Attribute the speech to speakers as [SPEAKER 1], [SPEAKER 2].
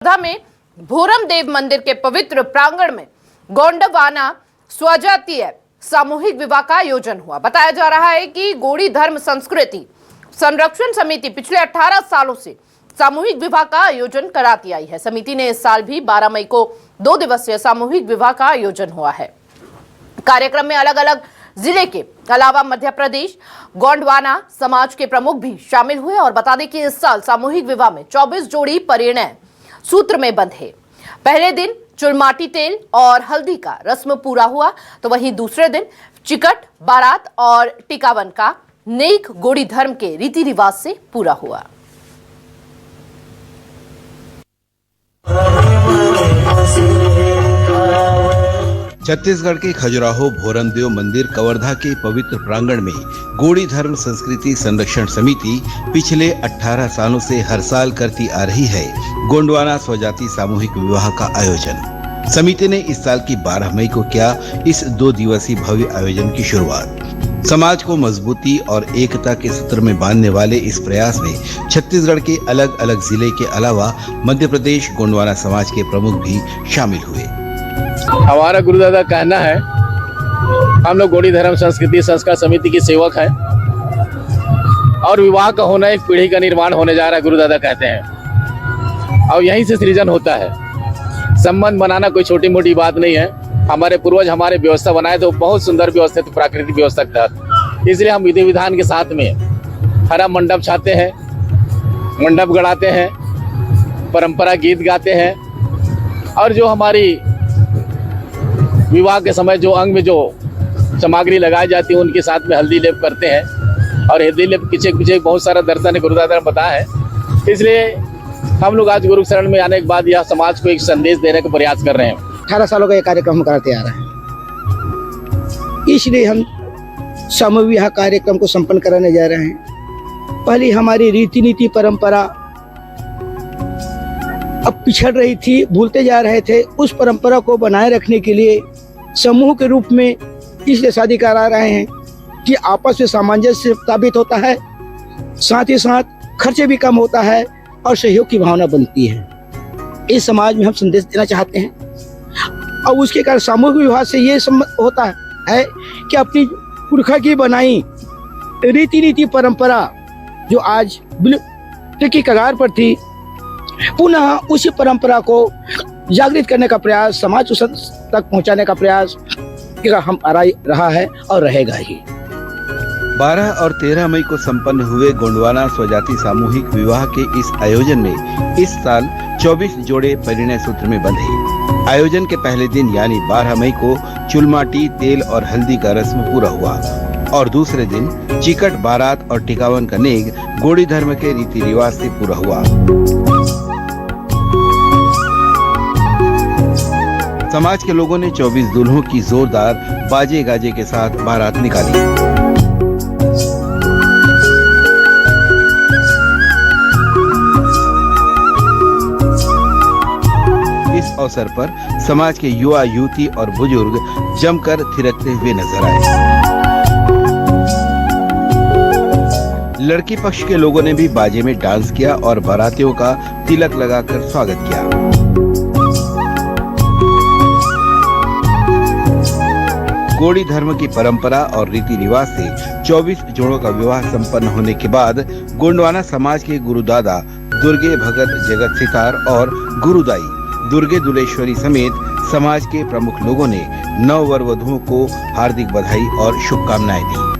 [SPEAKER 1] कवर्धा में भोरम देव मंदिर के पवित्र प्रांगण में गोंडवाना स्वजातीय सामूहिक विवाह का आयोजन हुआ। बताया जा रहा है कि गोड़ी धर्म संस्कृति संरक्षण समिति पिछले 18 सालों से सामूहिक विवाह का आयोजन कराती आई है। समिति ने इस साल भी 12 मई को 2 दिवसीय सामूहिक विवाह का आयोजन हुआ है। कार्यक्रम में अलग अलग जिले के अलावा मध्य प्रदेश गोंडवाना समाज के प्रमुख भी शामिल हुए। और बता दें कि इस साल सामूहिक विवाह में 24 जोड़ी परिणय सूत्र में बंधे। पहले दिन चुलमाटी तेल और हल्दी का रस्म पूरा हुआ, तो वहीं दूसरे दिन चिकट, बारात और टिकावन का नेक गोड़ी धर्म के रीति रिवाज से पूरा हुआ।
[SPEAKER 2] छत्तीसगढ़ के खजुराहो भोरमदेव मंदिर कवर्धा के पवित्र प्रांगण में गोड़ी धर्म संस्कृति संरक्षण समिति पिछले 18 सालों से हर साल करती आ रही है गोंडवाना स्वजाति सामूहिक विवाह का आयोजन। समिति ने इस साल की 12 मई को किया इस 2 दिवसीय भव्य आयोजन की शुरुआत। समाज को मजबूती और एकता के सूत्र में बांधने वाले इस प्रयास में छत्तीसगढ़ के अलग अलग जिले के अलावा मध्य प्रदेश गोंडवाना समाज के प्रमुख भी शामिल हुए।
[SPEAKER 3] हमारा गुरुदादा कहना है, हम लोग गोड़ी धर्म संस्कृति संस्कार समिति के सेवक हैं और विवाह का होना एक पीढ़ी का निर्माण होने जा रहा है, गुरुदादा कहते हैं, और यहीं से सृजन होता है। संबंध बनाना कोई छोटी मोटी बात नहीं है। हमारे पूर्वज हमारे व्यवस्था बनाए तो बहुत सुंदर व्यवस्था थी, प्राकृतिक व्यवस्था के तहत। इसलिए हम विधि विधान के साथ में हरा मंडप छाते हैं, मंडप गड़ाते हैं, परंपरा गीत गाते हैं, और जो हमारी विवाह के समय जो अंग में जो सामग्री लगाई जाती है उनके साथ में हल्दी लेप करते हैं। और हल्दी लेप पीछे बहुत सारा दर्शन है, गुरुदादा ने बताया है। इसलिए हम लोग आज गुरु शरण में आने के बाद यह समाज को एक संदेश देने का प्रयास कर रहे हैं।
[SPEAKER 4] 18 सालों का ये कार्यक्रम हम करते आ रहे हैं, इसलिए हम सामूहिक विवाह कार्यक्रम को संपन्न कराने जा रहे हैं। पहले हमारी रीति नीति परंपरा अब पिछड़ रही थी, भूलते जा रहे थे। उस परंपरा को बनाए रखने के लिए समूह के रूप में इसलिए शादी करा रहे हैं कि आपस में सामंजस्य स्थापित होता है, साथ ही साथ खर्चे भी कम होता है और सहयोग की भावना बनती है। इस समाज में हम संदेश देना चाहते हैं। और उसके कारण सामूहिक विवाह से ये होता है कि अपनी पुरखा की बनाई रीति नीति परंपरा जो आज विलुप्त की कगार पर थी, पुनः उसी परंपरा को जागृत करने का प्रयास, समाज तक पहुंचाने का प्रयास हम रहा है और रहेगा ही।
[SPEAKER 2] 12 और 13 मई को संपन्न हुए गोंडवाना स्वजाति सामूहिक विवाह के इस आयोजन में इस साल 24 जोड़े परिणय सूत्र में बंधे। आयोजन के पहले दिन यानी 12 मई को चुलमाटी तेल और हल्दी का रस्म पूरा हुआ और दूसरे दिन चिकट, बारात और टिकावन का नेग गोड़ी धर्म के रीति रिवाज से पूरा हुआ। समाज के लोगों ने 24 दुल्हों की जोरदार बाजे गाजे के साथ बारात निकाली। इस अवसर पर समाज के युवा युवती और बुजुर्ग जमकर थिरकते हुए नजर आए। लड़की पक्ष के लोगों ने भी बाजे में डांस किया और बारातियों का तिलक लगाकर स्वागत किया। गोड़ी धर्म की परंपरा और रीति रिवाज से 24 जोड़ों का विवाह संपन्न होने के बाद गोंडवाना समाज के गुरुदादा दुर्गे भगत जगत सितार और गुरुदाई दुर्गे दुलेश्वरी समेत समाज के प्रमुख लोगों ने नव वर वधुओं को हार्दिक बधाई और शुभकामनाएं दी।